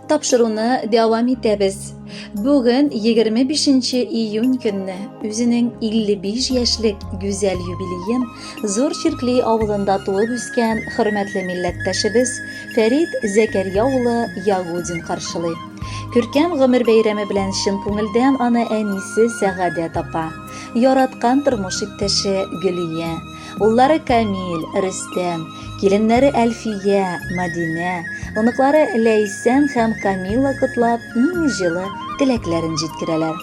Тапшыруны дәвам итәбез. Бүген 25 июнь көнне үзенең 55 яшьлек гүзәл юбилеен зур Чиркли авылында туып үскән хөрмәтле милләттәшебез Фәрит Зәкәрия улы Ягудин каршылый. Күркәм гомер бәйрәме белән чын күңелдән аны әнисе Сәгадәт апа, яраткан тормыш иптәше Гөлия, уллары Камил, Рөстәм, киленнәре Әлфия, Мадинә, оныклары Ләйсән һәм Камила котлап иң җылы теләкләрен җиткерәләр.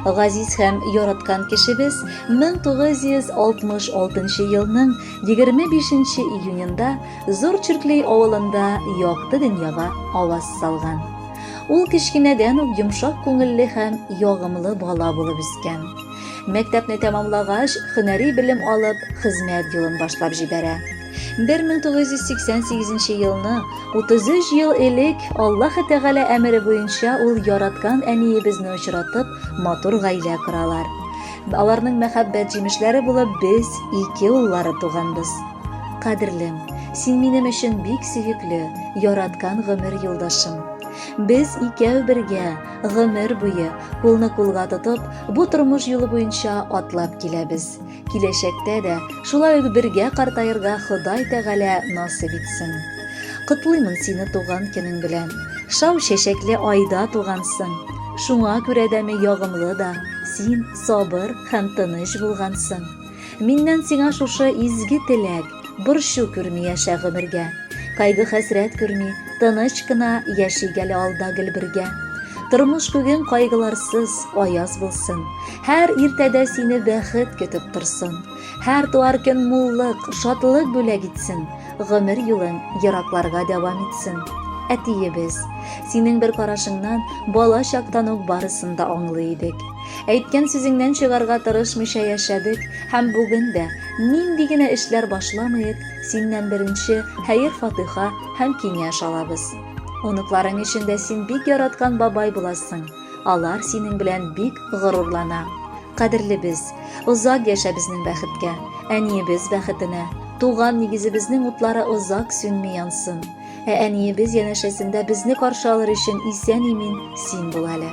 Газиз һәм яраткан кешебез 1966 елның 25 июнендә зур Чиркли авылында якты дөньяга аваз салган. Ул кечкенәдән үк йомшак күңелле һәм ягымлы бала булып үскән. Мәктәпне тәмамлагач, һөнәри белем алып, хезмәт юлын башлап җибәрә. 1988 елны 33 ел элек Аллаһы Тәгалә әмере буенча ул яраткан әниебезне очратып, матур гаилә коралар. Аларның мәхәббәт җимешләре булып без 2 уллары туганбыз. Кадерлем, син минем өчен бик сөекле, яраткан гомер юлдашым. Без икәү бергә гомер буе кулны-кулга тотып, бу тормыш юлы буенча атлап киләбез. Киләчәктә дә шулай ук бергә картаерга Ходай Тәгалә насыйп итсен. Котлыймын сине туган көнең белән. Шау чәчәкле айда тугансың. Шуңа күрә дәме ягымлы да, син сабыр һәм тыныч булгансың. Миннән сиңа шушы изге теләк, борчу күрми яшә гомергә. Кайгы хәсрәт күрми, тыныч кына яшигәле алда гел бергә. Тормыш бүген кайгыларсыз, аяз булсын. Һәр иртәдә сине бәхет көтеп торсын. Һәр туар көн муллык, шатлык бүләк итсен. Гомер юлың еракларга дәвам итсен. Әтиебез, синең бер карашыңнан бала чактан ук барысын да аңлый идек. Әйткән сүзеңнән чыгарга тырышмыйча яшәдек һәм бүген дә нинди генә эшләр башламыйк, синнән беренче хәер-фатиха һәм киңәш алабыз. Оныкларың өчен дә син бик яраткан бабай буласың. Алар синең белән бик горурлана. Кадерлебез, узак яшә безнең бәхеткә, әниебез бәхетенә. Туган нигезебезнең утлары узак сүнми янсын. Әниебез янәшәсендә безне каршы алыр өчен исән-имин син бул әле.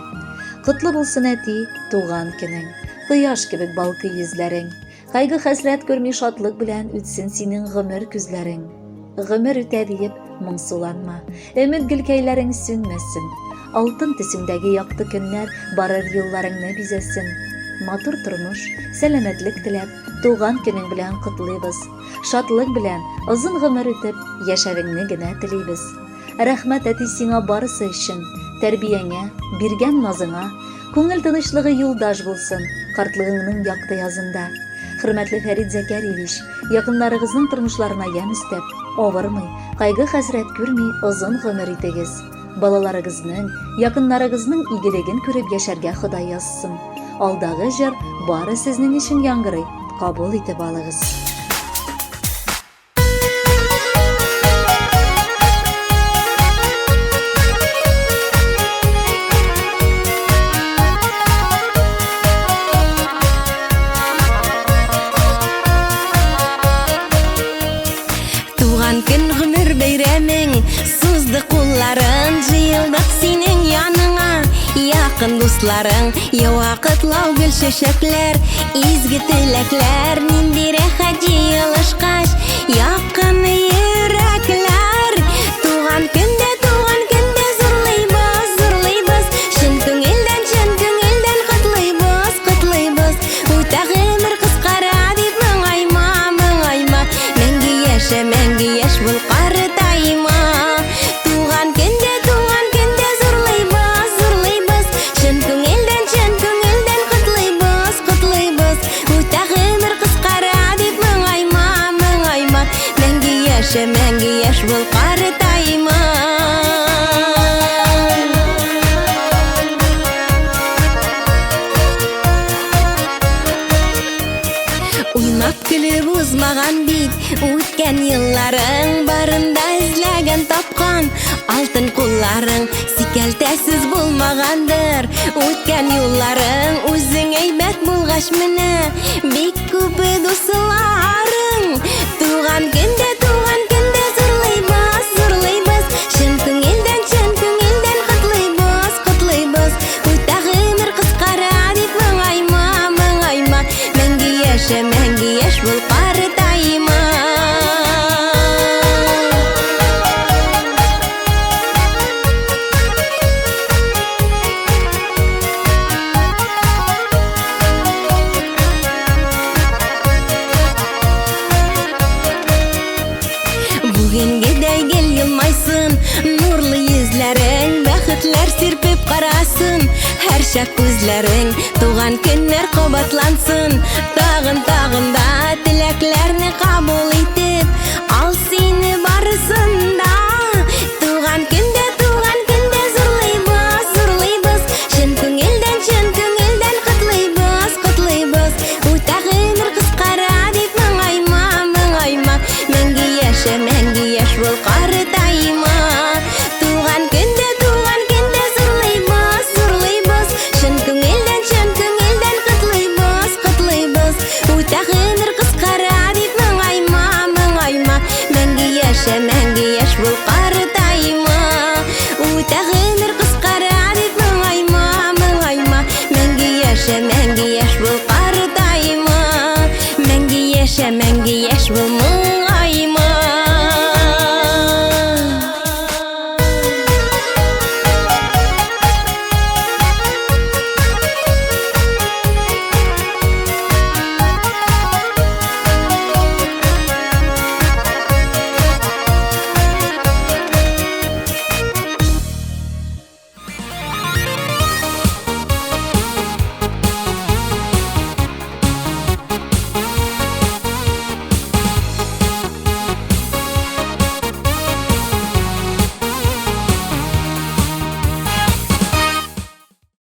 Котлы булсын әти, туган көнең. Кояш кебек балкый йөзләрең. Кайгы хәсрәт күрми шатлык белән үтсен синең гомер күзләрең. Гомер үтә диеп моңсуланма. Өмет гөлкәйләрең сүнмәсен. Алтын төсеңдәге якты көннәр барыр юлларыңны бизәсен. Матур тормыш, сәламәтлек теләп, туган көнең белән котлыйбыз. Шатлык белән озын гомер үтеп, яшәвеңне генә телибез. Рәхмәт әти сиңа барысы өчен, тәрбиеңә, биргән назыңа, күңел тынычлыгы юлдаш булсын, картлыгыңның якты язында. Хөрмәтле Фәрит Зәкәриевич, якыннарыгызның тормышларына ямь өстәп, авырмый, кайгы хәсрәт күрми озын гомер итегез. Балаларыгызның, якыннарыгызның игелеген күреп яшәргә Ходай язсын. Алдагы җыр бары сезнең өчен яңгырый, кабул итеп алыгыз. Көн гомер бәйрәмең, сузды кулларың, җыелдык синең яныңа. Якын дусларың, ява котлау гөл чәчәкләр, изге теләкләр, нинди рәхәт җыелышкач, якын йөрәкләр. Туган көндә зурлыйбыз, зурлыйбыз, чын күңелдән котлыйбыз. Үтә гомер кыскара дип моңайма. Мәңге яшь бул картайма. Туган көндә зурлыйбыз, чын күңелдән котлыйбыз. Үтә гомер кыскара дип моңайма. Мәңге яшь бул картайма. Уйнап көлеп узмаган бит үткән елларың, барында эзләгән тапкан алтын кулларың, сикәлтәсез булмагандыр үткән юлларың. Үзең әйбәт булгач менә бик күп дусларың. Туган көндә зурлыйбыз, чын күңелдән чәчәк күзләрең, туган көннәр кабатлансын, тагын да теләкләрне кабул ит.